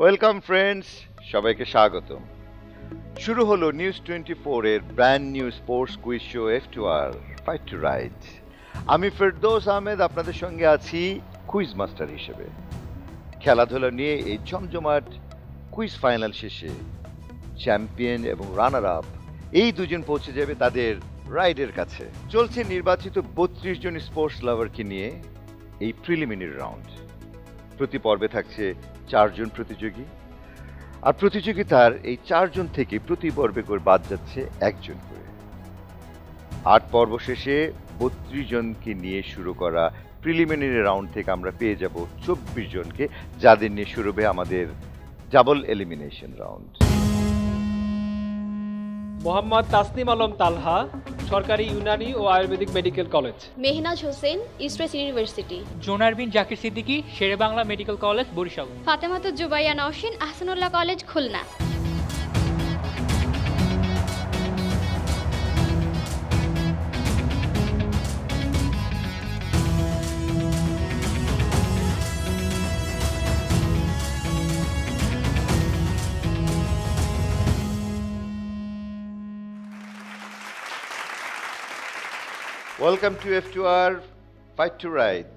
Welcome friends, সবাইকে স্বাগতম। শুরু হলো নিউজ 24 এর brand new sports quiz show F2R fight to right. আমি ফেরদৌস আহমেদ আপনাদের সঙ্গে আছি কুইজ মাস্টার হিসেবে। খেলাধুলা নিয়ে এই জমজমাট কুইজ ফাইনাল শেষে চ্যাম্পিয়ন এবং রানার আপ এই দুজন পৌঁছে যাবে তাদের রাইডের কাছে। চলছে নির্বাচিত 32 জন স্পোর্টস লাভারকে নিয়ে এই প্রিলিমিনারি রাউন্ড। প্রতি পর্বে থাকছে 4 জন প্রতিযোগী, আর প্রতিযোগিতার এই 4 জন থেকে প্রতি পর্বে করে বাদ যাচ্ছে একজন করে। 8 পর্ব শেষে 32 জনকে নিয়ে শুরু করা প্রিলিমিনারি রাউন্ড থেকে আমরা পেয়ে যাব 24 জনকে, যাদের নিয়ে শুরু হবে আমাদের double elimination round. Mohammad Tasnim Alam Talha, সরকারি ইউনানি ও Ayurvedic medical college. Mehnaz Hossain, East West University. Jonar bin Zakir Siddiqui, Sher e Bangla medical college, Barishal. Fatematuz Zubaia Naushin, Ahsanullah college, Khulna. Welcome to F2R fight to right.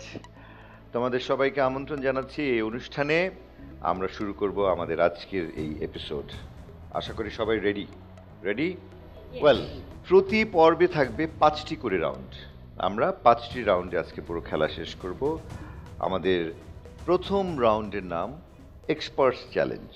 তোমাদের সবাইকে আমন্ত্রণ জানাচ্ছি এই অনুষ্ঠানে। আমরা শুরু করব আমাদের আজকের এই এপিসোড। আশা করি সবাই রেডি। ওয়েল, প্রতি পর্বে থাকবে 5টি করে রাউন্ড। আমরা 5টি রাউন্ডে আজকে পুরো খেলা শেষ করব। আমাদের প্রথম রাউন্ডের নাম এক্সপার্টস চ্যালেঞ্জ।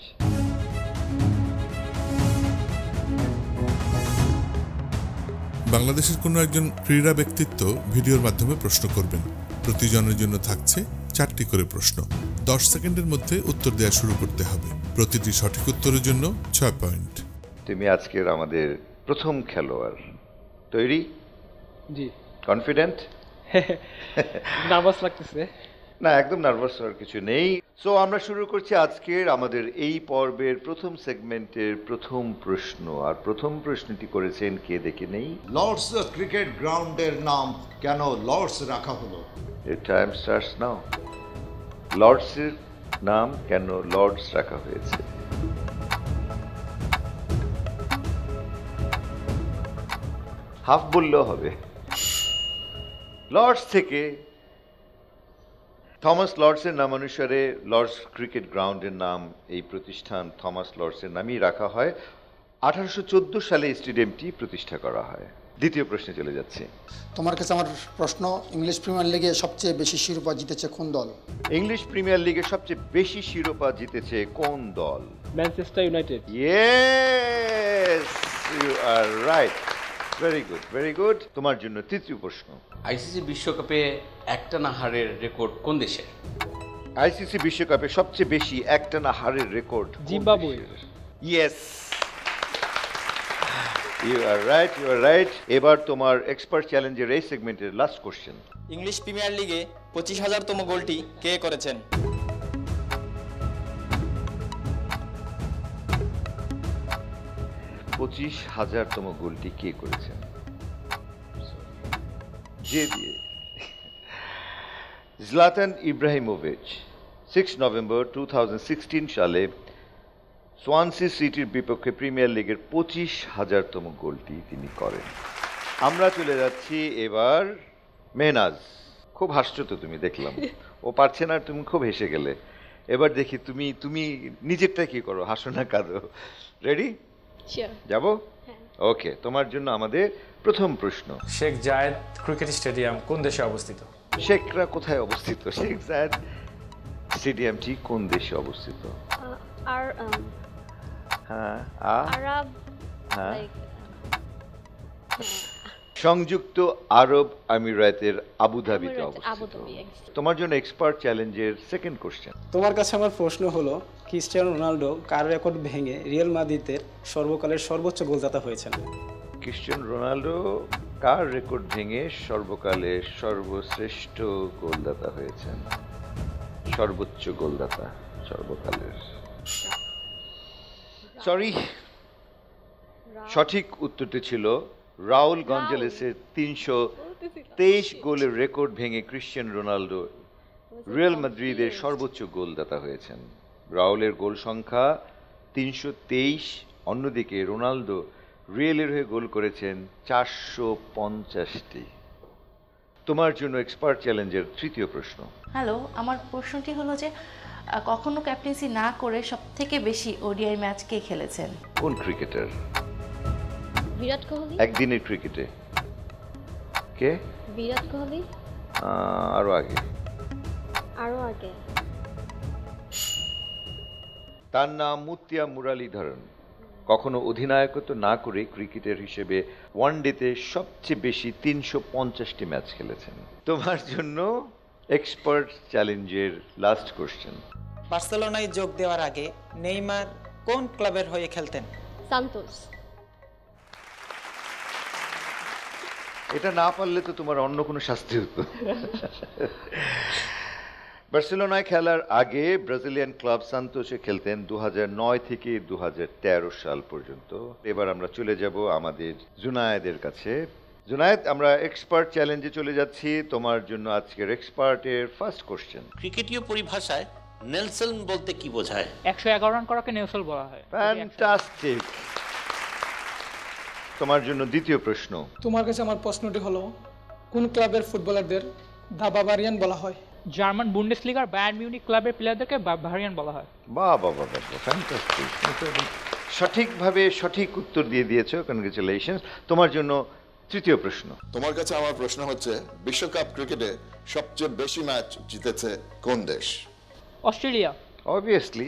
বাংলাদেশের কোনো একজন ক্রীড়া ব্যক্তিত্ব ভিডিওর মাধ্যমে প্রশ্ন করবেন। প্রতিজনের জন্য থাকছে 4টি করে প্রশ্ন। 10 সেকেন্ডের মধ্যে উত্তর দেওয়া শুরু করতে হবে। প্রতিটি সঠিক উত্তরের জন্য 6 পয়েন্ট। তুমি আজকের আমাদের প্রথম খেলোয়াড়, তৈরি? জি। কনফিডেন্ট? নার্ভাস লাগতেছে। না, একদম নার্ভাস হওয়ার কিছু নেই। সো আমরা শুরু করছি আজকের আমাদের এই পর্বের প্রথম সেগমেন্টের প্রথম প্রশ্ন। আর প্রথম প্রশ্নটি করেছেন কে দেখে নেই। লর্ডস ক্রিকেট গ্রাউন্ডের নাম কেন লর্ডস রাখা হলো? এর টাইম স্টার্টস নাও। লর্ডসের নাম কেন লর্ডস রাখা হয়েছে? হাফ বললেও হবে। লর্ডস থেকে থমাস লর্ডসের নামানুসারে লর্ডস ক্রিকেট গ্রাউন্ডের নাম, এই প্রতিষ্ঠান থমাস লর্ডসের নামই রাখা হয়। 1814 সালে স্টেডিয়ামটি প্রতিষ্ঠা করা হয়। দ্বিতীয় প্রশ্নে চলে যাচ্ছে। তোমার কাছে আমার প্রশ্ন, ইংলিশ প্রিমিয়ার লিগে সবচেয়ে বেশি শিরোপা জিতেছে কোন দল? ইংলিশ প্রিমিয়ার লিগে সবচেয়ে বেশি শিরোপা জিতেছে কোন দল? Manchester United. Yes, you are right. Very good. তোমার জন্য তৃতীয় প্রশ্ন। আইসিসি বিশ্বকাপে একটানা হারের রেকর্ড কোন দেশের? আইসিসি বিশ্বকাপে সবচেয়ে বেশি একটানা হারের record Zimbabwe. Yes, you are right. এবার তোমার এক্সপার্ট চ্যালেঞ্জের এই সেগমেন্টের লাস্ট কোশ্চেন। ইংলিশ প্রিমিয়ার লিগে 25,000তম গোলটি কে করেছেন? 25,000তম গোলটি কে করেছেন? জলাতান ইব্রাহিমোভিচ 6 নভেম্বর 2016 সালে সোয়ানসি সিটির বিপক্ষে প্রিমিয়ার লিগের 25,000তম গোলটি তিনি করেন। আমরা চলে যাচ্ছি এবার মেহনাজ। খুব হাসছো তো তুমি, দেখলাম। ও পারছে না, তুমি খুব হেসে গেলে। এবার দেখি তুমি নিজেরটা কি করো, হাসো না কাঁদো। রেডি? যাব? ওকে, তোমার জন্য আমাদের প্রথম প্রশ্ন। শেখ জায়েদ ক্রিকেট স্টেডিয়াম কোন দেশে অবস্থিত? শেখরা কোথায় অবস্থিত? শেখ জায়েদ স্টেডিয়ামটি কোন দেশে অবস্থিত? সংযুক্ত আরব আমিরাতের আবুধাবিতে অবস্থিত। তোমার জন্য এক্সপার্ট চ্যালেঞ্জের সেকেন্ড কোশ্চেন। তোমার কাছে আমার প্রশ্ন হলো, ক্রিস্টিয়ানো রোনাল্ডো কার রেকর্ড ভেঙে রিয়াল মাদ্রিদের সর্বকালের সর্বোচ্চ গোলদাতা হয়েছেন? ক্রিস্টিয়ানো রোনাল্ডো কার রেকর্ড ভেঙে সর্বকালের সর্বশ্রেষ্ঠ গোলদাতা হয়েছেন? সর্বোচ্চ গোলদাতা সর্বকালের। সরি, সঠিক উত্তরটি ছিল রাউল গঞ্জালেসের 323 গোলের রেকর্ড ভেঙে ক্রিস্টিয়ানো রোনাল্ডো রিয়াল মাদ্রিদের সর্বোচ্চ গোলদাতা হয়েছেন। রাউলের গোল সংখ্যা 323, অন্যদিকে রোনালদো রিয়েলের হয়ে গোল করেছেন 450টি। তোমার জন্য এক্সপার্ট চ্যালেঞ্জের তৃতীয় প্রশ্ন। হ্যালো, আমার প্রশ্নটি হলো যে কখনো ক্যাপ্টেন্সি না করে সবথেকে বেশি ওডিআই ম্যাচ কে খেলেছেন? কোন ক্রিকেটার? বিরাট কোহলি। একদিনের ক্রিকেটে কে? বিরাট কোহলি। আরো আগে। তার নাম মুতিয়া মুরালীধরন। কখনো অধিনায়কত্ব না করে ক্রিকেটার হিসেবে ওয়ানডেতে সবচেয়ে বেশি 350টি ম্যাচ খেলেছেন। তোমার জন্য এক্সপার্ট চ্যালেঞ্জের লাস্ট কোশ্চেন। বার্সেলোনায় যোগ দেওয়ার আগে নেইমার কোন ক্লাবের হয়ে খেলতেন? সান্তোস। এটা না পারলে তো তোমার অন্য কোনো শাস্তি হতো। বার্সেলোনায় খেলার আগে ব্রাজিলিয়ান ক্লাব সান্তোসে খেলতেন 2009 থেকে 2013 সাল পর্যন্ত। এবার আমরা চলে যাব আমাদের জুনায়েদের কাছে। জুনায়েদ, আমরা এক্সপার্ট চ্যালেঞ্জে চলে যাচ্ছি। তোমার জন্য আজকের এক্সপার্টের ফার্স্ট কোশ্চেন। ক্রিকেটীয় পরিভাষায় নেলসন বলতে কি বোঝায়? 111 রান করাকে নেলসন বলা হয়। ফ্যান্টাস্টিক। তোমার জন্য দ্বিতীয় প্রশ্ন। তোমার কাছে আমার প্রশ্নটি হলো, কোন ক্লাবের ফুটবলারদের দা বাভারিয়ান বলা হয়? জার্মান বুন্ডেসলিগার বায়ার্ন মিউনিখ ক্লাবের প্লেয়ারদেরকে বাভারিয়ান বলা হয়। বাহ বাহ বাহ, ফ্যান্টাস্টিক। সঠিকভাবে সঠিক উত্তর দিয়ে দিয়েছো, কনগ্রেচুলেশনস। তোমার জন্য তৃতীয় প্রশ্ন। তোমার কাছে আমার প্রশ্ন হচ্ছে, বিশ্বকাপ ক্রিকেটে সবচেয়ে বেশি ম্যাচ জিতেছে কোন দেশ? অস্ট্রেলিয়া। অবভিয়াসলি।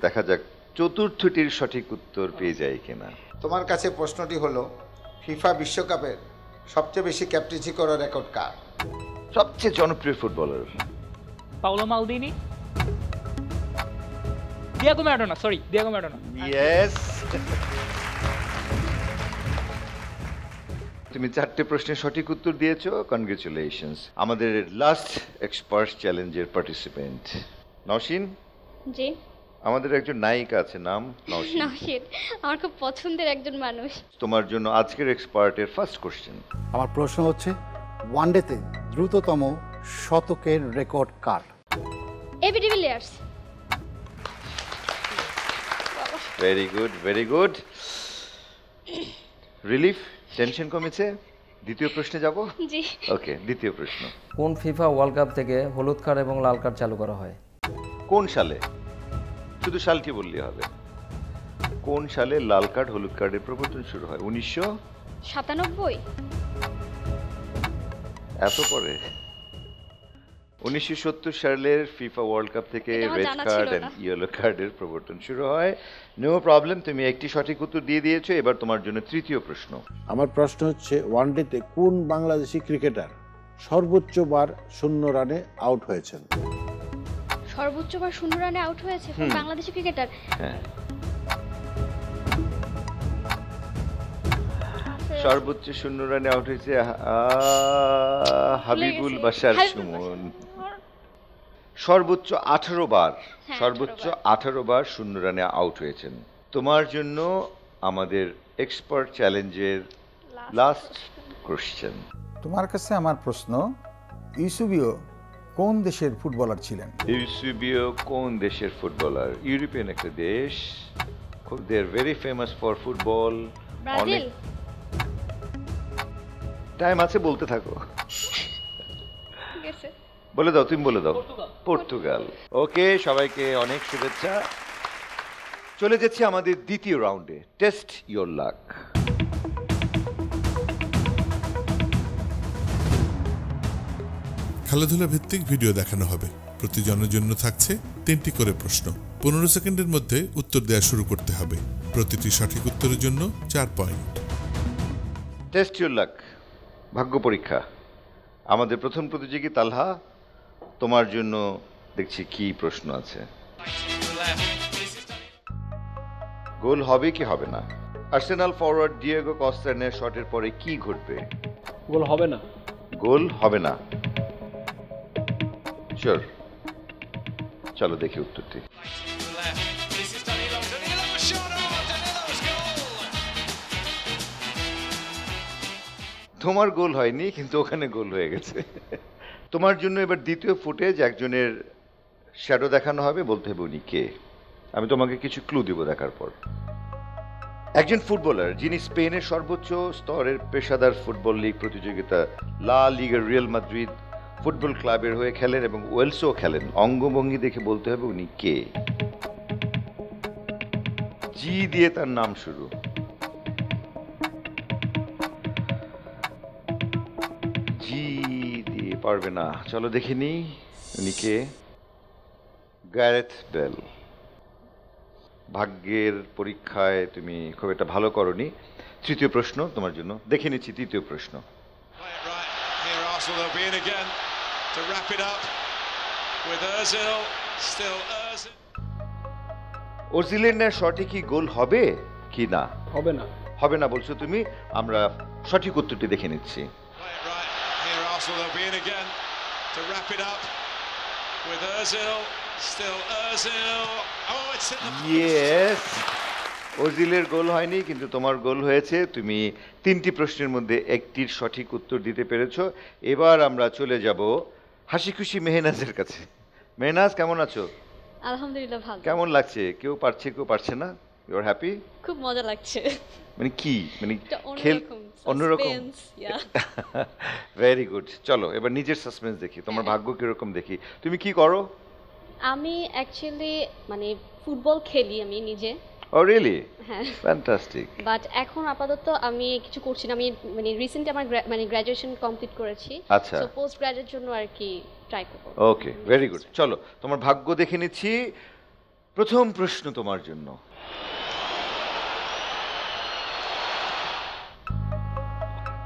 দেখা যাক চতুর্থটির সঠিক উত্তর পেয়ে যায় কিনা। তোমার কাছে প্রশ্নটি হলো, ফিফা বিশ্বকাপের সবচেয়ে বেশি ক্যাপ্টেন্সি করার রেকর্ড কার? সবচেয়ে জনপ্রিয় footballer? Paolo Maldini. Diego Maradona. Yes. তুমি 4টে প্রশ্নের সঠিক উত্তর দিয়েছো, কনগ্রেচুলেশনস। আমাদের লাস্ট এক্সপার্ট চ্যালেঞ্জের পার্টিসিপেন্ট নওশিন। জি। আমাদের একজন নায়িকা আছে, নাম নওশিন। নওশিন আমার খুব পছন্দের একজন মানুষ। তোমার জন্য আজকের এক্সপার্টের ফার্স্ট কোশ্চেন। আমার প্রশ্ন হচ্ছে, ওয়ানডেতে দ্রুততম শতকের রেকর্ড কার? AB de Villiers. Very good, very good. Relief, tension কমেছে। দ্বিতীয় প্রশ্নে যাব। জি। ওকে, দ্বিতীয় প্রশ্ন। কোন ফিফা ওয়ার্ল্ড কাপ থেকে হলুদ কার্ড এবং লাল কার্ড চালু করা হয়? কোন সালে? শুধু সালটি বললেই হবে। কোন সালে লাল কার্ড হলুদ কার্ডের প্রবর্তন শুরু হয়? 1997। এত পরে? 1970 সালের ফিফা ওয়ার্ল্ড কাপ থেকে রেড কার্ড এন্ড ইয়েলো কার্ডের প্রবর্তন শুরু হয়। নো প্রবলেম, তুমি একটি সঠিক উত্তর দিয়ে দিয়েছো। এবার তোমার জন্য তৃতীয় প্রশ্ন। আমার প্রশ্ন হচ্ছে, ওয়ানডেতে কোন বাংলাদেশি ক্রিকেটার সর্বোচ্চ বার 0 রানে আউট হয়েছেন? সর্বোচ্চবার 0 রানে আউট হয়েছে কোন বাংলাদেশি ক্রিকেটার? হ্যাঁ, সর্বোচ্চ 0 রানে আউট হয়েছে হাবিবুল বাশার সুমন। সর্বোচ্চ 18 বার, সর্বোচ্চ 18 বার 0 রানে আউট হয়েছেন। তোমার জন্য আমাদের এক্সপার্ট চ্যালেঞ্জের লাস্ট কোশ্চেন। তোমার কাছে আমার প্রশ্ন, ইউসুবিও কোন দেশের ফুটবলার ছিলেন? ইউসুবিও কোন দেশের ফুটবলার? ইউরোপিয়ান একটা দেশ, খুব they are very famous for football. Brazil. Time আছে, বলতে থাকো। বলে দাও, তুমি বলে দাও। পর্তুগাল। ওকে, সবাইকে অনেক শুভেচ্ছা। চলে যাচ্ছি আমাদের দ্বিতীয় রাউন্ডে, টেস্ট ইয়োর লাক। খেলাধুলা ভিত্তিক ভিডিও দেখানো হবে। প্রতিজনের জন্য থাকছে 3টি করে প্রশ্ন। 15 সেকেন্ডের মধ্যে উত্তর দেওয়া শুরু করতে হবে। প্রতিটি সঠিক উত্তরের জন্য 4 পয়েন্ট। টেস্ট ইয়োর লাক, ভাগ্য পরীক্ষা। আমাদের প্রথম প্রতিযোগী তালহা, তোমার জন্য দেখছি কি প্রশ্ন আছে। গোল হবে কি হবে না? আর্সেনাল ফরওয়ার্ড ডিয়েগো কস্তার শটের পরে কি ঘটবে? গোল হবে না। গোল হবে না, শিওর? চলো দেখি উত্তরটি। তোমার গোল হয়নি, কিন্তু ওখানে গোল হয়ে গেছে। তোমার জন্য এবার দ্বিতীয় ফুটেজ, একজনের শ্যাডো দেখানো হবে, বলতে হবে উনি কে। আমি তোমাকে কিছু ক্লু দিব দেখার পর। একজন ফুটবলার যিনি স্পেনের সর্বোচ্চ স্তরের পেশাদার ফুটবল লিগ প্রতিযোগিতা লা লিগা রিয়াল মাদ্রিদ ফুটবল ক্লাবের হয়ে খেলেন এবং ওয়েলসও খেলেন। অঙ্গভঙ্গি দেখে বলতে হবে উনি কে। জি দিয়ে তার নাম শুরু। জি দিয়ে পারবে না, চলো দেখে নি উনি কে। Gareth Bale. ভাগ্যের পরীক্ষায় তুমি খুব একটা ভালো করনি। তৃতীয় প্রশ্ন তোমার জন্য, দেখে নিচ্ছি তৃতীয় প্রশ্ন। ওজিলের নেওয়া শটে কি গোল হবে কি না? হবে না। হবে না বলছো তুমি, আমরা সঠিক উত্তরটি দেখে নিচ্ছি। ইয়েস, ওজিলের গোল হয়নি, কিন্তু তোমার গোল হয়েছে। তুমি 3টি প্রশ্নের মধ্যে একটির সঠিক উত্তর দিতে পেরেছো। এবার আমরা চলে যাব হাসি খুশি মেহনাজের কাছে। মেহনাজ, কেমন আছো? আলহামদুলিল্লাহ ভালো। কেমন লাগছে? কেউ পারছে কেউ পারছে না, ইউ আর হ্যাপি? খুব মজা লাগছে। মানে কি, মানে খেল অন্যরকম। Very good. চলো এবার নিজের সাসপেন্স দেখি, তোমার ভাগ্য কিরকম দেখি। তুমি কি করো? আমি অ্যাকচুয়ালি মানে ফুটবল খেলি আমি নিজে। ও রিয়েলি? হ্যাঁ। ফ্যান্টাস্টিক। বাট এখন আপাতত আমি কিছু করছি না। আমি মানে রিসেন্টলি আমার মানে গ্র্যাজুয়েশন কমপ্লিট করেছি। আচ্ছা। সো পোস্ট গ্র্যাজুয়েট জন্য আর কি ট্রাই করব। ওকে, ভেরি গুড। চলো তোমার ভাগ্য দেখে নিচ্ছি। প্রথম প্রশ্ন তোমার জন্য।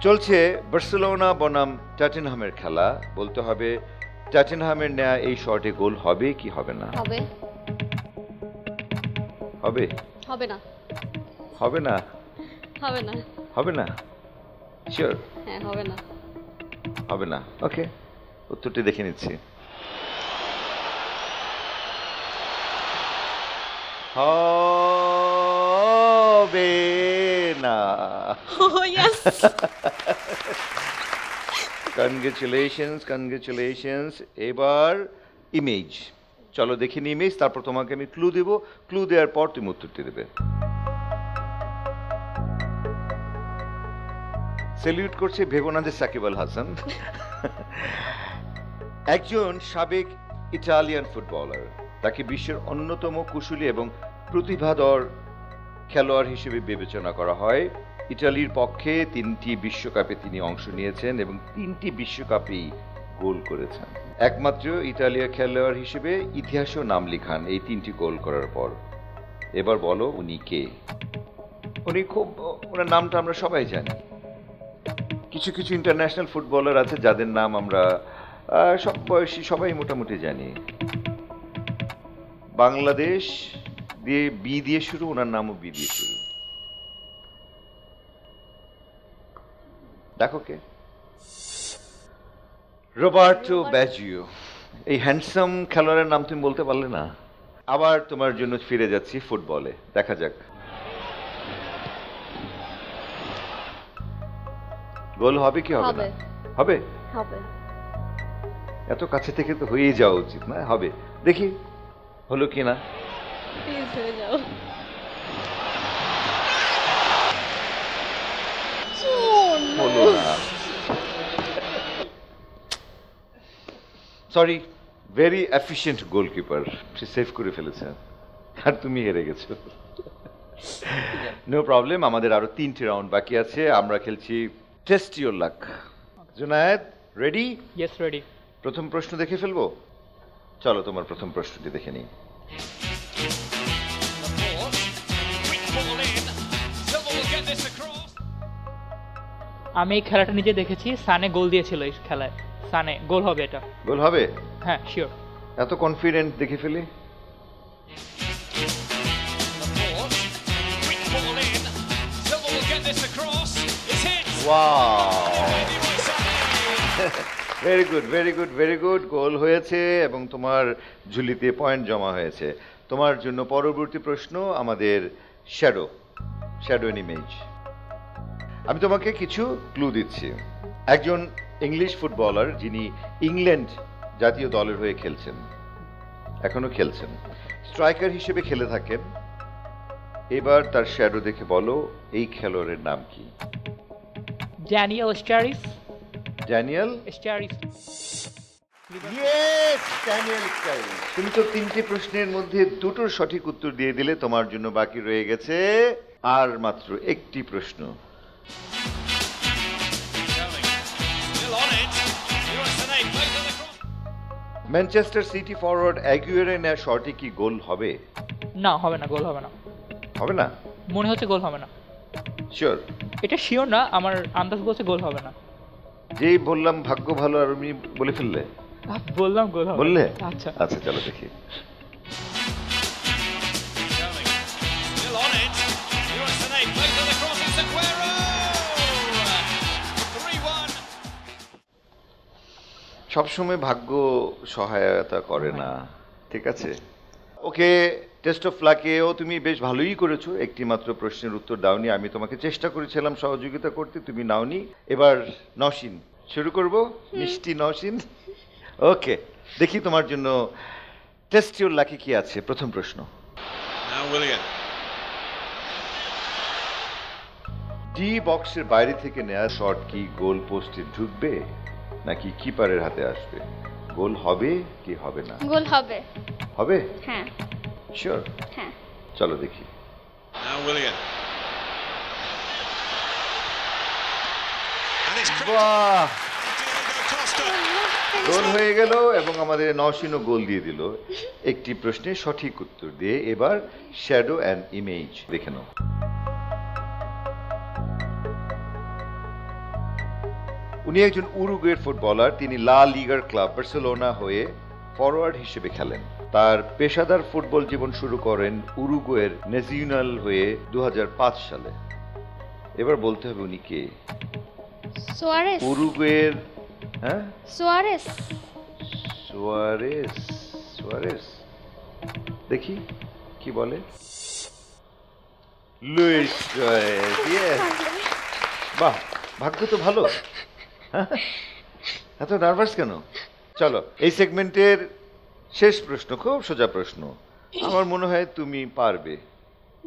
চলছে বার্সেলোনা বনাম টটেনহামের খেলা। বলতে হবে টটেনহামের নেয়া এই শটে গোল হবে কি হবে না? হবে। হবে? হবে না। হবে না? হবে না। হবে না? শিওর? হ্যাঁ, হবে না। হবে না। ওকে, উত্তরটি দেখে নিচ্ছি। হবে না। Congratulations, congratulations. এবার ইমেজ, চলো দেখে নি ইমেজ, তারপর তোমাকে আমি ক্লু দেব। ক্লু দেওয়ার পর তুমি উত্তরটি দেবে। সেলিউট করছে ভেবোনা যে সাকিব আল হাসান। একজন সাবেক ইটালিয়ান ফুটবলার, তাকে বিশ্বের অন্যতম কুশলী এবং প্রতিভাধর খেলোয়াড় হিসেবে বিবেচনা করা হয়। ইটালির পক্ষে 3টি বিশ্বকাপে তিনি অংশ নিয়েছেন এবং 3টি বিশ্বকাপেই গোল করেছেন। একমাত্র ইতালীয় খেলোয়াড় হিসেবে ইতিহাসেও নাম লিখান এই 3টি গোল করার পর। এবার বলো উনি কে? উনি খুব, ওনার নামটা আমরা সবাই জানি। কিছু কিছু ইন্টারন্যাশনাল ফুটবলার আছে যাদের নাম আমরা সব বয়সী সবাই মোটামুটি জানি। বাংলাদেশ দিয়ে বি দিয়ে শুরু, ওনার নামও বি দিয়ে শুরু। দেখো কে? রোবার্টো ব্যাজিও। এই হ্যান্ডসাম খেলোয়াড়ের নাম তুমি বলতে পারলে না। আবার তোমার জন্য ফিরে যাচ্ছি ফুটবলে, দেখা যাক গোল হবে কি হবে না? হবে। হবে। এত কাছে থেকে তো হয়েই যাওয়া উচিত না? হবে, দেখি হলো কি না। প্লিজ হয়ে যাও। হলো না, সরি। ভেরি এফিশিয়েন্ট গোলকিপার, সে সেভ করে ফেলেছে আর তুমি হেরে গেছো। নো প্রবলেম, আমাদের আরো 3টি রাউন্ড বাকি আছে। আমরা খেলছি test your lakh. Junaid, ready? Yes, ready. প্রথম প্রশ্ন দেখে ফেলবো? চলো তোমার প্রথম প্রশ্নটি দেখে নিই। আমি এই খেলাটা নিজে দেখেছি, সানে গোল দিয়েছিল এই খেলায়। সানে গোল হবে, এটা গোল হবে? হ্যাঁ, শিওর। এত কনফিডেন্ট দেখে ফেলি? Very good, very good, very good. Goal হয়েছে এবং তোমার ঝুলিতে পয়েন্ট জমা হয়েছে। তোমার জন্য পরবর্তী প্রশ্ন আমাদের শ্যাডো, শ্যাডো ইমেজ। আমি তোমাকে কিছু ক্লু দিচ্ছি। একজন ইংলিশ ফুটবলার যিনি ইংল্যান্ড জাতীয় দলের হয়ে খেলছেন, এখনো খেলছেন, স্ট্রাইকার হিসেবে খেলে থাকেন। এবার তার শ্যাডো দেখে বলো এই খেলোয়াড়ের নাম কি? Daniel Sturridge. Daniel Sturridge. Yes, Daniel Sturridge. তুমি তো 3টি প্রশ্নের মধ্যে 2টোর সঠিক উত্তর দিয়ে দিলে। তোমার জন্য বাকি রয়ে গেছে আর মাত্র 1টি প্রশ্ন। ম্যানচেস্টার সিটি ফরওয়ার্ড অ্যাগুয়েরো নেওয়া শটে কি গোল হবে? না, হবে না, গোল হবে না। হবে না? মনে হচ্ছে গোল হবে না। শিওর? এটা শিওর না, আমার আন্দাজ বলছে গোল হবে না। যেই বললাম ভাগ্য ভালো আর তুমি বলে ফেললে। বললাম গোল হবে। বললে? আচ্ছা আচ্ছা, চলো দেখি। সবসময় ভাগ্য সহায়তা করে না, ঠিক আছে? ওকে, টেস্ট অফ লাকেও তুমি বেশ ভালোই করেছো। একটি মাত্র প্রশ্নের উত্তর দাওনি। আমি তোমাকে চেষ্টা করেছিলাম সহযোগিতা করতে, তুমি নাওনি। এবার নওশিন, শুরু করব। মিষ্টি নওশিন, ওকে, দেখি তোমার জন্য টেস্ট ইউর লাকি কি আছে। প্রথম প্রশ্ন, ডি বক্সের বাইরে থেকে নেওয়া শট কি গোল পোস্টে ঢুকবে নাকি কিপারের হাতে আসবে? গোল হবে কি হবে না? গোল হবে। হবে? হ্যাঁ। শিওর? হ্যাঁ। চলো দেখি। বাহ, গোল হয়ে গেল এবং আমাদের নওশিনও গোল দিয়ে দিল একটি প্রশ্নের সঠিক উত্তর দিয়ে। এবার শ্যাডো অ্যান্ড ইমেজ দেখে নাও। উনি একজন উরুগুয়ের ফুটবলার। তিনি লা লিগার ক্লাব বার্সেলোনা হয়ে ফরওয়ার্ড হিসেবে খেলেন। তার পেশাদার ফুটবল জীবন শুরু করেন উরুগুয়ের ন্যাশনাল হয়ে 2005 সালে। এবার বলতে হবে উনি কে? সুয়ারেস। উরুগুয়ের, হ্যাঁ, সুয়ারেস। সুয়ারেস। সুয়ারেস, দেখি কি বলে। Luis Suarez. ইয়েস, বাহ, ভাগ্য তো ভালো। এত নার্ভাস কেন? চলো, এই সেগমেন্টের শেষ প্রশ্ন, খুব সোজা প্রশ্ন। আমার মনে হয় তুমি পারবে।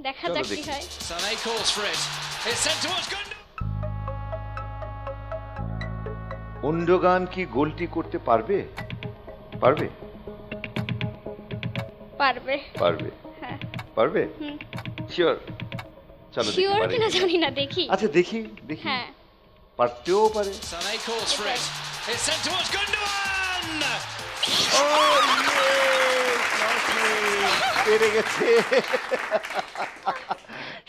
দেখা যাক কি হয়। উন্ডোগান কি গোলটি করতে পারবে? পারবে? পারবে। পারবে? হ্যাঁ। পারবে? শিওর? চলো দেখি। শিওর কিনা জানি না, দেখি। আচ্ছা, দেখি দেখি। হ্যাঁ, পারতেও পারে। পেরে গেছে।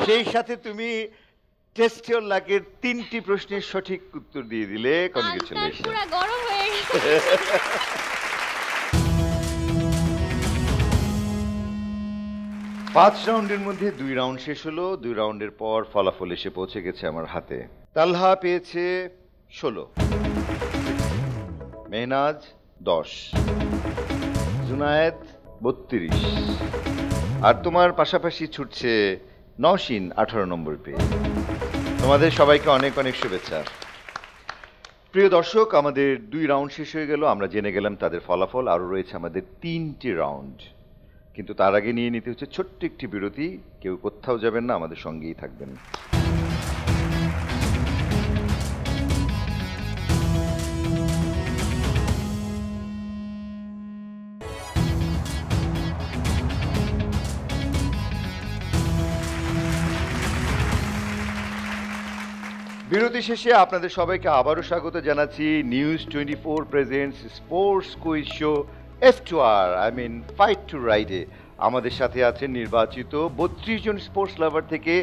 সেই সাথে তুমি টেস্ট ইউর লাকের 3টি প্রশ্নের সঠিক উত্তর দিয়ে দিলে। কনগ্রেচুলেশন। পুরো গরম হয়ে গেছে। 5 রাউন্ডের মধ্যে 2 রাউন্ড শেষ হলো। 2 রাউন্ডের পর ফলাফল এসে পৌঁছে গেছে আমার হাতে। তালহা পেয়েছে 16, মেহনাজ 10, জুনায়েদ 32, আর তোমার পাশাপাশি ছুটছে নওশিন 18 নম্বর পেয়ে। তোমাদের সবাইকে অনেক অনেক শুভেচ্ছা। প্রিয় দর্শক, আমাদের 2 রাউন্ড শেষ হয়ে গেল। আমরা জেনে গেলাম তাদের ফলাফল। আরও রয়েছে আমাদের 3টি রাউন্ড, কিন্তু তার আগে নিয়ে নিতে হচ্ছে ছোট্ট একটি বিরতি। কেউ কোথাও যাবেন না, আমাদের সঙ্গেই থাকবেন। বিরতি শেষে আপনাদের সবাইকে আবারও স্বাগত জানাচ্ছি। News 24 presents sports quiz show F2R, I mean fight to রাইডে। আমাদের সাথে আছেন নির্বাচিত 32 জন স্পোর্টস লাভার থেকে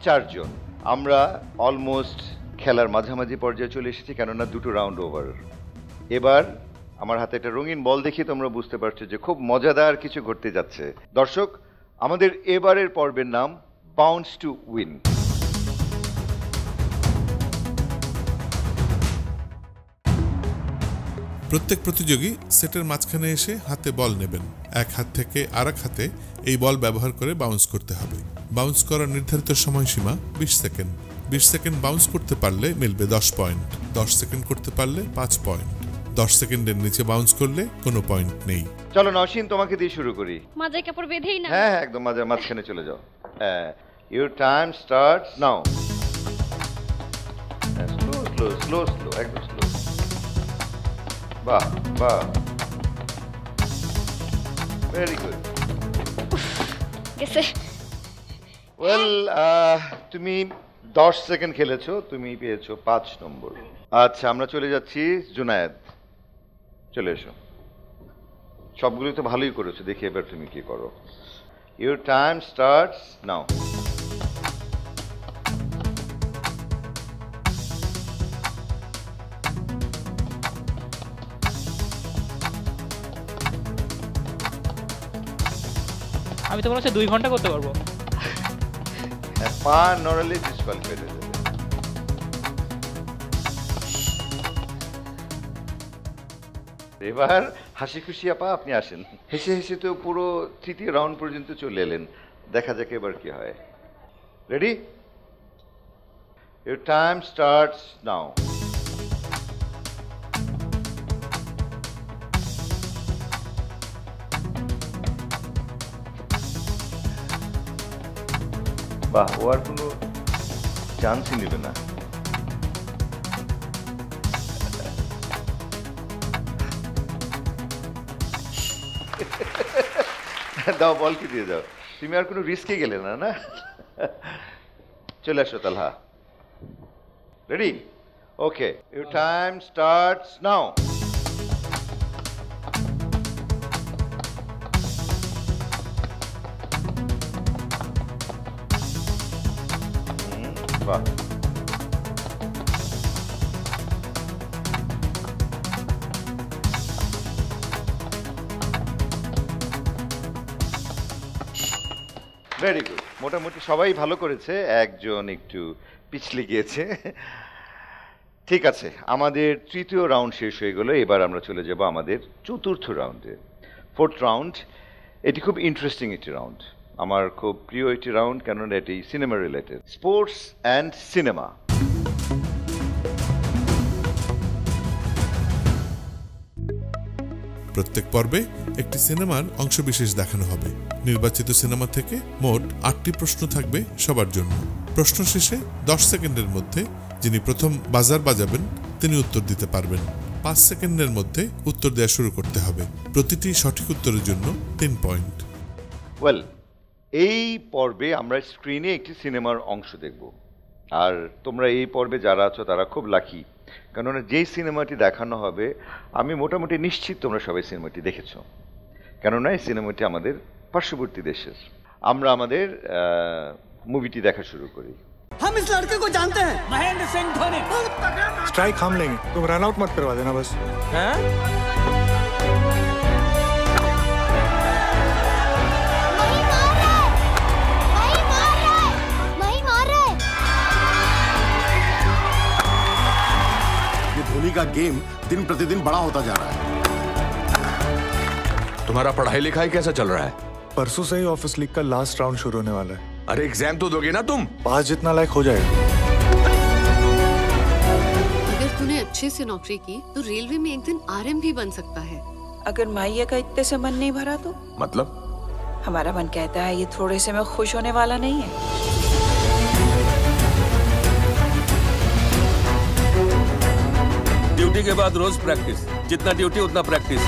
4 জন। আমরা অলমোস্ট খেলার মাঝামাঝি পর্যায়ে চলে এসেছি, কেননা 2টো রাউন্ড ওভার। এবার আমার হাতে একটা রঙিন বল দেখি তোমরা বুঝতে পারছো যে খুব মজাদার কিছু ঘটতে যাচ্ছে। দর্শক, আমাদের এবারের পর্বের নাম বাউন্স টু উইন। প্রত্যেক প্রতিযোগী সেটের মাঝখানে এসে হাতে বল নেবেন। এক হাত থেকে আরেক হাতে এই বল ব্যবহার করে বাউন্স করতে হবে। বাউন্স করার নির্ধারিত সময়সীমা 20 সেকেন্ড। 20 সেকেন্ড বাউন্স করতে পারলে মিলবে 10 পয়েন্ট, 10 সেকেন্ড করতে পারলে 5 পয়েন্ট, 10 সেকেন্ডের নিচে বাউন্স করলে কোনো পয়েন্ট নেই। চলো নওশিন, তোমাকে দিয়ে শুরু করি। মাঝে কাপড় বেঁধেই না। হ্যাঁ একদম মাঝখানে চলে যাও। Your time starts now. Slow একদম স্লো। বাহ ভেরি গুড। ওয়েল, তুমি 10 সেকেন্ড খেলেছো, তুমি পেয়েছো 5 নম্বর। আচ্ছা, আমরা চলে যাচ্ছি জুনায়েদ, চলে এসো। সবগুলোই তো ভালোই করেছো, দেখি এবার তুমি কি করো। ইউর টাইম স্টার্টস নাও। আমি তো মনে হচ্ছে 2 ঘন্টা করতে পারবো। পা নড়ালে ডিসকোয়ালিফাইড হয়ে যাবে। এবার হাসি খুশি আপা আপনি আসেন। হেসে হেসে তো পুরো 3য় রাউন্ড পর্যন্ত চলে এলেন, দেখা যাক এবার কি হয়। Ready? Your time starts now. বাহ, ও আর কোনো চান্সই নেবে না। দাও, বলকে দিয়ে দাও। তুমি আর কোনো রিস্কে গেলে না, না? চলে আসো Talha. Ready? Okay, your time starts now. বাহ, ভেরি গুড। মোটামুটি সবাই ভালো করেছে, একজন একটু পিছলে গিয়েছে। ঠিক আছে, আমাদের 3য় রাউন্ড শেষ হয়ে গেল। এবার আমরা চলে যাব আমাদের 4র্থ রাউন্ডে। 4th রাউন্ড, এটি খুব ইন্টারেস্টিং একটি রাউন্ড, আমার খুব প্রিয় একটি রাউন্ড, কেননা এটি cinema related. Sports and cinema. প্রত্যেক পর্বে একটি সিনেমার অংশবিশেষ দেখানো হবে। নির্বাচিত সিনেমা থেকে মোট 8টি প্রশ্ন থাকবে সবার জন্য। প্রশ্ন শেষে 10 সেকেন্ডের মধ্যে যিনি প্রথম বাজার বাজাবেন তিনি উত্তর দিতে পারবেন। 5 সেকেন্ডের মধ্যে উত্তর দেওয়া শুরু করতে হবে। প্রতিটি সঠিক উত্তরের জন্য 3 পয়েন্ট। ওয়েল, এই পর্বে আমরা স্ক্রিনে একটি সিনেমার অংশ দেখব। আর তোমরা এই পর্বে যারা আছো তারা খুব লাকি, কেননা যেই সিনেমাটি দেখানো হবে আমি মোটামুটি নিশ্চিত তোমরা সবাই সিনেমাটি দেখেছো, কেননা এই সিনেমাটি আমাদের পার্শ্ববর্তী দেশের। আমরা আমাদের মুভিটি দেখা শুরু করি। हम इस लड़के को जानते हैं, महेंद्र सिंह धोनी। स्ट्राइक हम लेंगे, तुम रन आउट मत करवा देना बस। हैं? ये धोनी का गेम दिन प्रतिदिन बड़ा होता जा रहा है। तुम्हारा पढ़ाई लिखाई कैसा चल रहा है? परसों से ही ऑफिस लीग का लास्ट राउंड शुरू होने वाला है। अरे एग्जाम तो दोगे ना तुम? पास जितना लायक हो जाएगा। अगर तूने अच्छे से नौकरी की तो रेलवे में एक दिन RM भी बन सकता है। अगर माहिया का इतने से मन नहीं भरा तो? मतलब? हमारा मन कहता है ये थोड़े से में खुश होने वाला नहीं है। ड्यूटी के बाद रोज प्रैक्टिस, जितना ड्यूटी उतना प्रैक्टिस।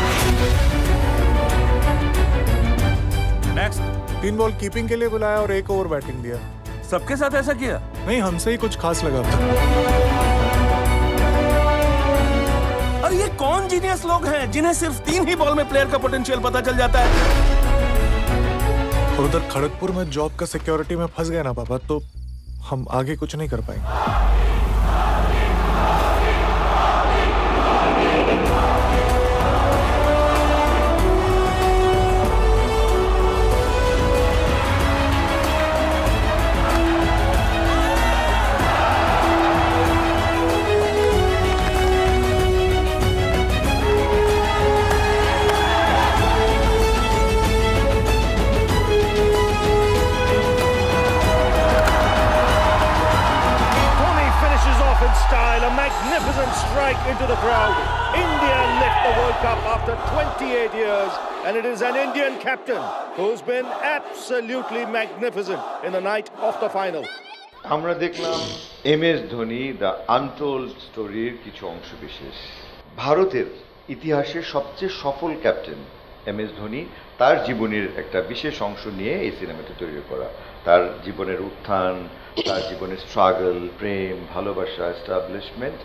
नेक्स्ट। 3 बॉल कीपिंग के लिए बुलाया और 1 ओवर बैटिंग दिया। सबके साथ ऐसा किया? नहीं, हमसे ही कुछ खास लगा। अरे ये कौन जीनियस लोग हैं जिन्हें सिर्फ 3 ही बॉल में प्लेयर का पोटेंशियल पता चल जाता है? उधर खड़गपुर में जॉब का सिक्योरिटी में फंस गए ना पापा, तो हम आगे कुछ नहीं कर पाएंगे। Cup after 28 years, and it is an Indian captain who's been absolutely magnificent in the night of the final. আমরা দেখলাম MS ধোনি দ্য আনটোল্ড স্টোরির কিছু অংশ বিশেষ। ভারতের ইতিহাসের সবচেয়ে সফল ক্যাপ্টেন MS ধোনি, তার জীবনের একটা বিশেষ অংশ নিয়ে এই সিনেমাটি তৈরি করা। তার জীবনের উত্থান, তার জীবনের স্ট্রাগল, প্রেম, ভালোবাসা, এস্টাবলিশমেন্ট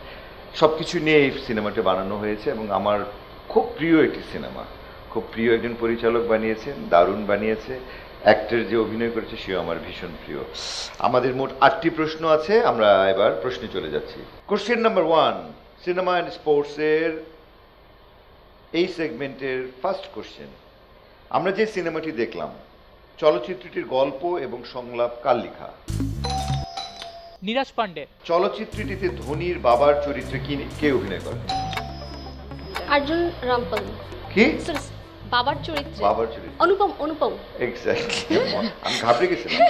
সব কিছু নিয়ে এই সিনেমাটি বানানো হয়েছে এবং আমার খুব প্রিয় একটি সিনেমা। খুব প্রিয় একজন পরিচালক বানিয়েছেন, দারুণ বানিয়েছে। অ্যাক্টর যে অভিনয় করেছে সেও আমার ভীষণ প্রিয়। আমাদের মোট 8টি প্রশ্ন আছে, আমরা এবার প্রশ্নে চলে যাচ্ছি। কোশ্চেন নাম্বার 1, সিনেমা অ্যান্ড স্পোর্টসের এই সেগমেন্টের ফার্স্ট কোশ্চেন। আমরা যে সিনেমাটি দেখলাম, চলচ্চিত্রটির গল্প এবং সংলাপ কার লেখা? নীরাজ পান্ডে। চলচ্চিত্রটিতে ধোনির বাবার চরিত্রে কে অভিনয় করে? অর্জুন রামপাল। কি? বাবার চরিত্রে? বাবার চরিত্রে অনুপম। এক্স্যাক্টলি, আমি ঘাবড়ে গেছিলাম।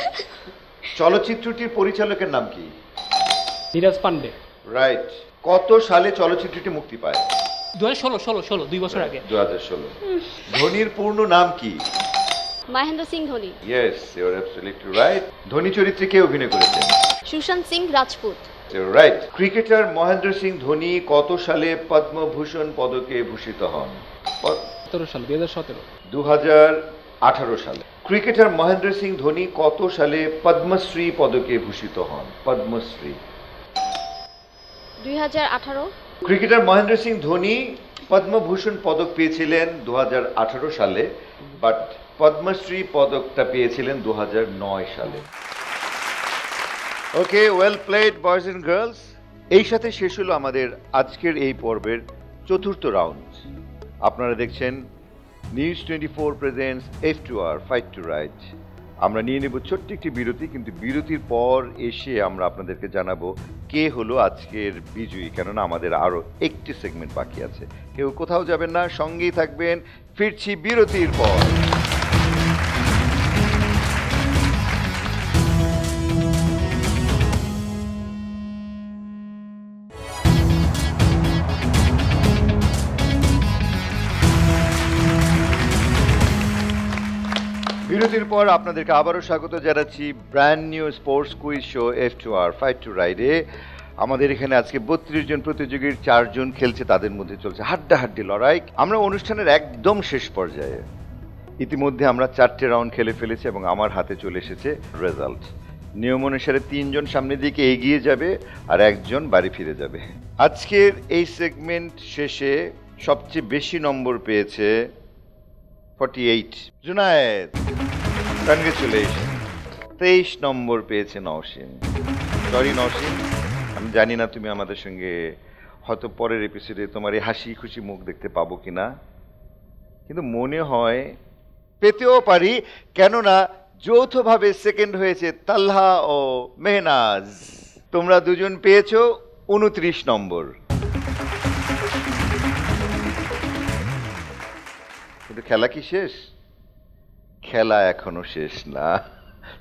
চলচ্চিত্রটির পরিচালকের নাম কি? নীরাজ পান্ডে। রাইট। কত সালে চলচ্চিত্রটি মুক্তি পায়? 2016, 2 বছর আগে। 2016। ধোনির পূর্ণ নাম কি? Mahendra Singh Dhoni. Yes, you are absolutely right. Dhoni চরিত্রে কে অভিনয় করেছেন? সুশান্ত সিং রাজপুত। রাইট। ক্রিকেটার মহেন্দ্র সিং ধোনি কত সালে পদ্মভূষণ পদকে ভূষিত হন? 2018 সালে। ক্রিকেটার মহেন্দ্র সিং ধোনি কত সালে পদ্মশ্রী পদকে ভূষিত হন? পদ্মশ্রী। 2018। ক্রিকেটার মহেন্দ্র সিং ধোনি পদ্মভূষণ পদক পেয়েছিলেন 2018 সালে, বাট পদ্মশ্রী পদকটা পেয়েছিলেন 2009 সালে। Okay, well played boys and girls. এই সাথে শেষ হলো আমাদের আজকের এই পর্বের চতুর্থ রাউন্ড। আপনারা দেখছেন news 24 presents F2R fight to right. আমরা নিয়ে নেব ছোট্ট একটি বিরতি, কিন্তু বিরতির পর এসে আমরা আপনাদেরকে জানাবো কে হলো আজকের বিজয়ী, কেননা আমাদের আরও একটি সেগমেন্ট বাকি আছে। কেউ কোথাও যাবেন না, সঙ্গেই থাকবেন। ফিরছি বিরতির পর। বিরতির পর আপনাদেরকে আবারও স্বাগত জানাচ্ছি brand new sports quiz show F2R fight two রাইডে। আমাদের এখানে আজকে 32 জন প্রতিযোগীর 4 জন খেলছে, তাদের মধ্যে চলছে হাড্ডাহাড্ডি লড়াই। আমরা অনুষ্ঠানের একদম শেষ পর্যায়ে। ইতিমধ্যে আমরা 4টে রাউন্ড খেলে ফেলেছি এবং আমার হাতে চলে এসেছে রেজাল্ট। নিয়ম অনুসারে 3 জন সামনের দিকে এগিয়ে যাবে আর 1 জন বাড়ি ফিরে যাবে। আজকের এই সেগমেন্ট শেষে সবচেয়ে বেশি নম্বর পেয়েছে 48 জুনায়েদ। কনগ্রেচুলেশন। 23 নম্বর পেয়েছে নওশিন। সরি নওশিন, আমি জানি না তুমি আমাদের সঙ্গে হয়তো পরের এপিসোডে তোমার এই হাসি খুশি মুখ দেখতে পাবো কিনা, কিন্তু মনে হয় পেতেও পারি, কেননা যৌথভাবে সেকেন্ড হয়েছে তালহা ও মেহনাজ। তোমরা দুজন পেয়েছো 29 নম্বর। কিন্তু খেলা কি শেষ? খেলা এখনো শেষ না।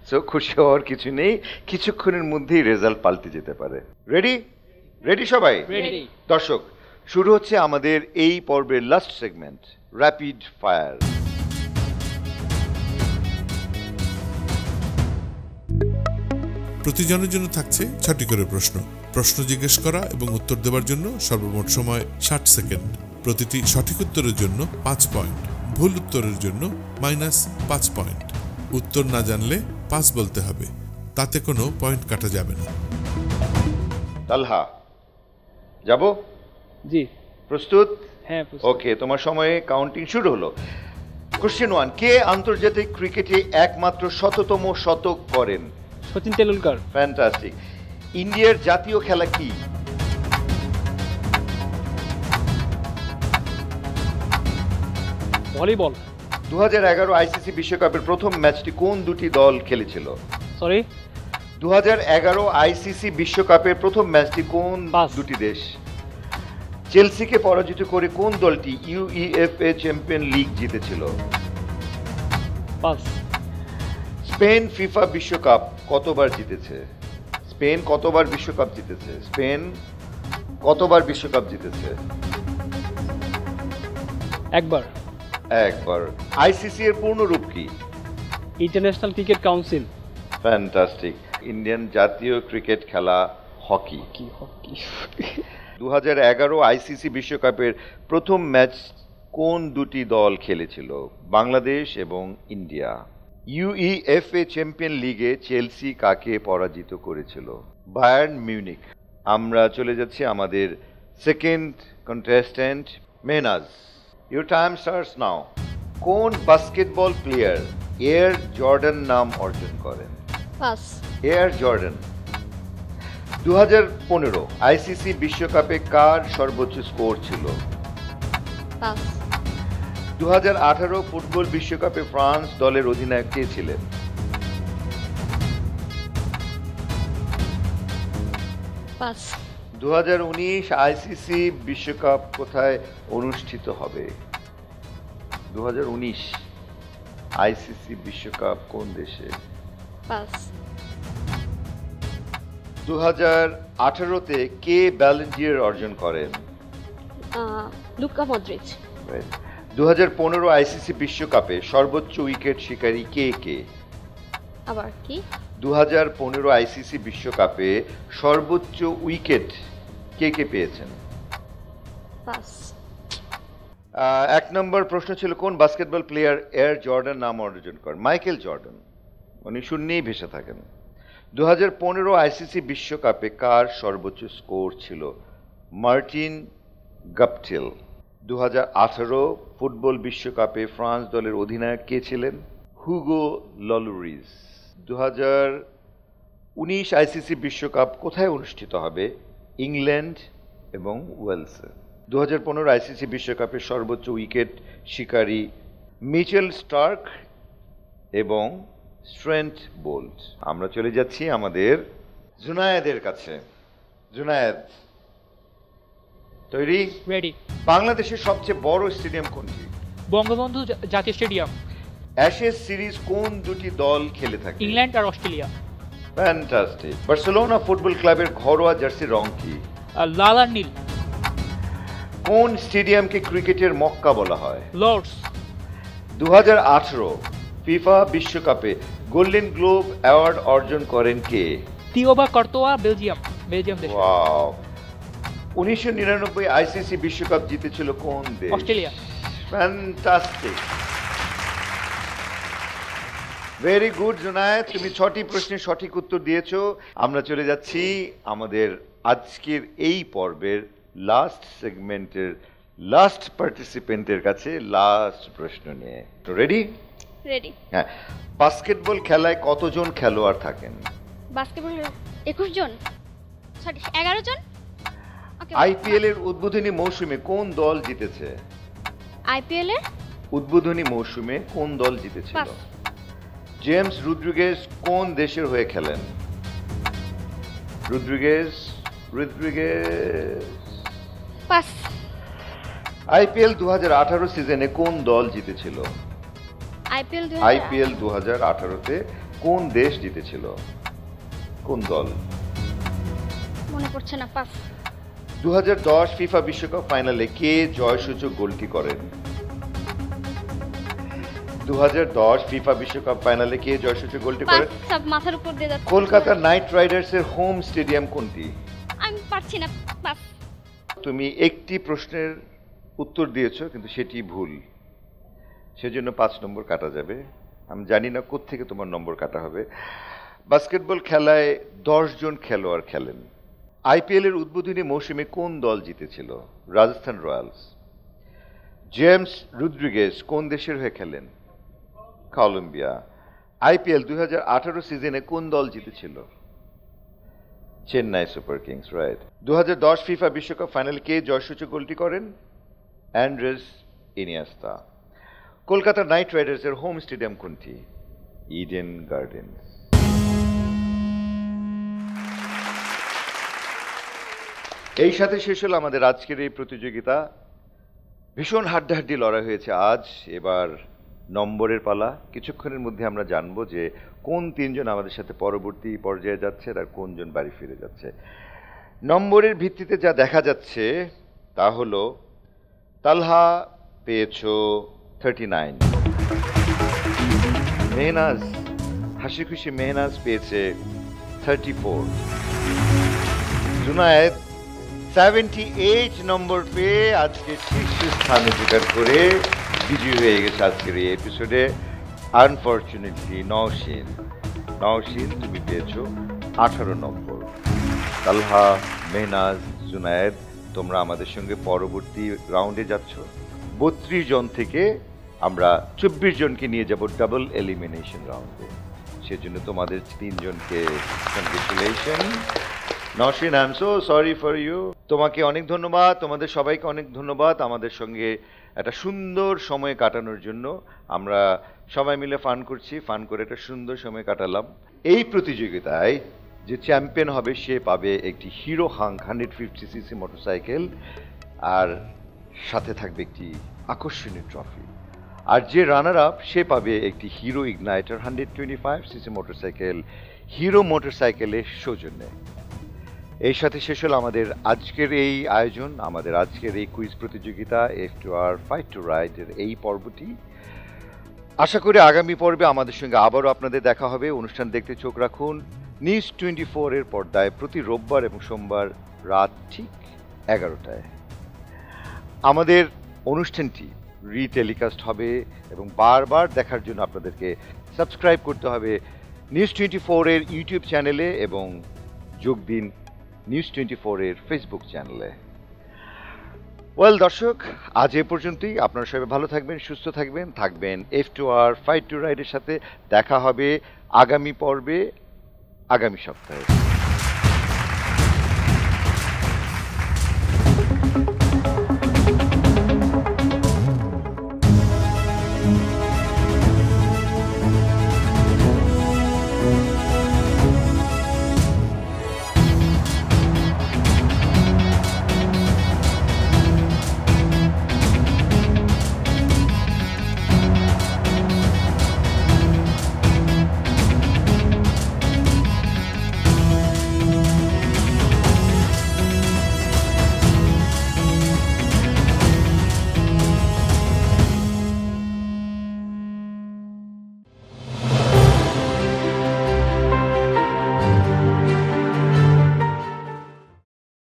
সো খুশি হওয়ার কিছু নেই, কিছুক্ষণের মধ্যেই রেজাল্ট পাল্টে যেতে পারে। রেডি? রেডি সবাই? রেডি। দর্শক, শুরু হচ্ছে আমাদের এই পর্বের লাস্ট সেগমেন্ট, র্যাপিড ফায়ার। প্রতিজনের জন্য থাকছে 6টি করে প্রশ্ন। প্রশ্ন জিজ্ঞেস করা এবং উত্তর দেওয়ার জন্য সর্বমোট সময় 60 সেকেন্ড। প্রতিটি সঠিক উত্তরের জন্য 5 পয়েন্ট, ভুল উত্তরের জন্য -5 পয়েন্ট। উত্তর না জানলে 5 বলতে হবে, তাতে কোনো পয়েন্ট কাটা যাবে না। তালহা, যাব? জি। প্রস্তুত? হ্যাঁ, প্রস্তুত। ওকে, তোমার সময়ে কাউন্টিং শুরু হলো। কোশ্চেন 1, কে আন্তর্জাতিক ক্রিকেটে একমাত্র 100তম শতক করেন? সচিন তেন্ডুলকর। ফ্যান্টাস্টিক। ইন্ডিয়ার জাতীয় খেলা কি? ভলিবল। 2011 আইসিসি বিশ্বকাপের প্রথম ম্যাচটি কোন দুটি দল খেলেছিল? সরি? 2011 আইসিসি বিশ্বকাপের প্রথম ম্যাচটি কোন দুটি দেশ? চেলসিকে পরাজিত করে কোন দলটি UEFA চ্যাম্পিয়ন লিগ জিতেছিল? পাস। স্পেন ফিফা বিশ্বকাপ কতবার জিতেছে? স্পেন কতবার বিশ্বকাপ জিতেছে? স্পেন কতবার বিশ্বকাপ জিতেছে? একবার। একবার। আইসিসি এর পূর্ণ রূপ কি? International cricket council. Fantastic. Indian জাতীয় ক্রিকেট খেলা হকি। 2011 আইসিসি বিশ্বকাপের প্রথম ম্যাচ কোন দুটি দল খেলেছিল? বাংলাদেশ এবং ইন্ডিয়া। ইউইএফএ চ্যাম্পিয়ন লিগে চেলসি কাকে পরাজিত করেছিল? Bayern Munich. আমরা চলে যাচ্ছি আমাদের second contestant Mehnaz. Your time starts নাও। কোন বাস্কেটবল প্লেয়ার এয়ার জর্ডান নাম অর্জন করেন? পাস। Air Jordan. 2015 আইসিসি বিশ্বকাপে কার সর্বোচ্চ স্কোর ছিল? পাস। 2018 ফুটবল বিশ্বকাপে ফ্রান্স দলের অধিনায়ক কে ছিলেন? পাস। 2019 আইসিসি বিশ্বকাপ কোথায় অনুষ্ঠিত হবে? 2019 আইসিসি বিশ্বকাপ কোন দেশে? পাস। 2018-তে কে ব্যালন ডি'র অর্জন করেন? Luka Modric. 2015 আইসিসি বিশ্বকাপে সর্বোচ্চ উইকেট শিকারী কে কে? আবার কি? 2015 আইসিসি বিশ্বকাপে সর্বোচ্চ উইকেট কে কে পেয়েছেন? পাস। 1 নম্বর প্রশ্ন ছিল কোন বাস্কেটবল প্লেয়ার এয়ার জর্ডান নাম অর্জন করেন? Michael Jordan. উনি শূন্যেই ভেসে থাকেন। 2015 আইসিসি বিশ্বকাপে কার সর্বোচ্চ স্কোর ছিল? Martin Guptill. 2018 ফুটবল বিশ্বকাপে ফ্রান্স দলের অধিনায়ক কে ছিলেন? হুগো ললুরিস। 2019 আইসিসি বিশ্বকাপ কোথায় অনুষ্ঠিত হবে? ইংল্যান্ড এবং ওয়েলসে। 2015 আইসিসি বিশ্বকাপের সর্বোচ্চ উইকেট শিকারী মিচেল স্টার্ক এবং স্ট্রেন্ট বোল্ট। আমরা চলে যাচ্ছি আমাদের জুনায়েদের কাছে। জুনায়েদ তৈরি? রেডি। বাংলাদেশের সবচেয়ে বড় স্টেডিয়াম কোনটি? বঙ্গবন্ধু জাতীয় স্টেডিয়াম। অ্যাশেজ সিরিজ কোন দুটি দল খেলে থাকে? ইংল্যান্ড আর অস্ট্রেলিয়া। ফ্যান্টাস্টিক। বার্সেলোনা ফুটবল ক্লাবের ঘরোয়া জার্সির রং কি? লাল আর নীল। কোন স্টেডিয়ামকে ক্রিকেটের মক্কা বলা হয়? লর্ডস। 2018 ফিফা বিশ্বকাপে গোল্ডেন গ্লোব অ্যাওয়ার্ড অর্জন করেন কে? তিওবা কর্তোয়া, বেলজিয়াম দেশ। ওয়াও। 1999 আইসিসি বিশ্বকাপ জিতেছিল কোন দেশ? Australia. Fantastic. Very good Junaid, তুমি 6টি প্রশ্নের সঠিক উত্তর দিয়েছো। আমরা চলে যাচ্ছি আমাদের আজকের এই পর্বের লাস্ট সেগমেন্টের লাস্ট পার্টিসিপেন্টের কাছে লাস্ট প্রশ্ন নিয়ে। রেডি? রেডি। হ্যাঁ। বাস্কেটবল খেলায় কতজন খেলোয়াড় থাকেন? বাস্কেটবল 21 জন, সরি 11 জন। আইপিএল এর উদ্বোধনী মৌসুমে কোন দল জিতেছে? আইপিএল এর উদ্বোধনী মৌসুমে কোন দল জিতেছিল? জেমস রদ্রিগেজ কোন দেশের হয়ে খেলেন? রদ্রিগেজ। পাস। আইপিএল 2018 সিজনে কোন দল জিতেছিল? আইপিএল 2018-তে কোন দেশ জিতেছিল? কোন দল? মনে পড়ছে না। পাস। 2010 ফিফা বিশ্বকাপ ফাইনালে কে জয়সূচক গোলটি করেন? 2010 ফিফা বিশ্বকাপ ফাইনালে কে জয়সূচক গোলটি করেন? সব মাথার উপর দিয়ে যাচ্ছে। কলকাতা নাইট রাইডার্সের হোম স্টেডিয়াম কোনটি? আমি পারছি না। পাস। তুমি একটি প্রশ্নের উত্তর দিয়েছো কিন্তু সেটি ভুল, সেজন্য 5 নম্বর কাটা যাবে। আমি জানি না কোত্থেকে তোমার নম্বর কাটা হবে। বাস্কেটবল খেলায় 10 জন খেলোয়াড় খেলেন। আইপিএল এর উদ্বোধনী মৌসুমে কোন দল জিতেছিল? রাজস্থান রয়্যালস। জেমস রদ্রিগেজ কোন দেশের হয়ে খেলেন? কলম্বিয়া। আইপিএল 2018 সিজনে কোন দল জিতেছিল? Chennai super kings. Right. 2010 FIFA বিশ্বকাপ ফাইনালে কে জয়সূচক গোলটি করেন? Andres Iniesta. কলকাতা নাইট রাইডার্সের হোম স্টেডিয়াম কোনটি? Eden Gardens. এই সাথে শেষ হলো আমাদের আজকের এই প্রতিযোগিতা। ভীষণ হাড্ডাহাড্ডি লড়াই হয়েছে আজ। এবার নম্বরের পালা। কিছুক্ষণের মধ্যে আমরা জানবো যে কোন 3 জন আমাদের সাথে পরবর্তী পর্যায়ে যাচ্ছে আর কোনজন বাড়ি ফিরে যাচ্ছে। নম্বরের ভিত্তিতে যা দেখা যাচ্ছে তা হলো তালহা পেয়েছো 39। মেহনাজ, হাসি খুশি মেহনাজ পেয়েছে 34। জুনায়েদ 78 নম্বর পেয়ে আজকে শীর্ষ স্থানে অধিকার করে বিজয়ী হয়ে গেছে আজকের এই এপিসোডে। আনফরচুনেটলি নওশীন তুমি পেয়েছো 18 নম্বর। তালহা, মেহনাজ, জুনায়েদ তোমরা আমাদের সঙ্গে পরবর্তী রাউন্ডে যাচ্ছ। 32 জন থেকে আমরা 24 জনকে নিয়ে যাব ডাবল এলিমিনেশন রাউন্ডে। সেজন্য তোমাদের 3 জনকে congratulation. Naushin, I am so sorry for you. তোমাকে অনেক ধন্যবাদ, তোমাদের সবাইকে অনেক ধন্যবাদ আমাদের সঙ্গে একটা সুন্দর সময় কাটানোর জন্য। আমরা সবাই মিলে ফান করে একটা সুন্দর সময় কাটালাম। এই প্রতিযোগিতায় যে চ্যাম্পিয়ন হবে সে পাবে একটি হিরো হাঙ্ক 150cc মোটরসাইকেল, আর সাথে থাকবে একটি আকর্ষণীয় ট্রফি। আর যে রানার আপ সে পাবে একটি hero Ignitor 125cc motorcycle hero মোটরসাইকেলের সৌজন্যে। এর সাথে শেষ হল আমাদের আজকের এই আয়োজন, আমাদের আজকের এই কুইজ প্রতিযোগিতা F2R ফাইট টু রাইড এর এই পর্বটি। আশা করি আগামী পর্বে আমাদের সঙ্গে আবারও আপনাদের দেখা হবে। অনুষ্ঠান দেখতে চোখ রাখুন নিউজ 24 এর পর্দায় প্রতি রোববার এবং সোমবার রাত ঠিক 11টায়। আমাদের অনুষ্ঠানটি রিটেলিকাস্ট হবে এবং বারবার দেখার জন্য আপনাদেরকে সাবস্ক্রাইব করতে হবে নিউজ 24 এর ইউটিউব চ্যানেলে এবং যোগ দিন নিউজ 24 এর ফেসবুক চ্যানেলে। ওয়েল দর্শক, আজ এ পর্যন্তই। আপনারা সবাই ভালো থাকবেন, সুস্থ থাকবেন F2R ফাইট টু রাইডের সাথে। দেখা হবে আগামী পর্বে আগামী সপ্তাহে।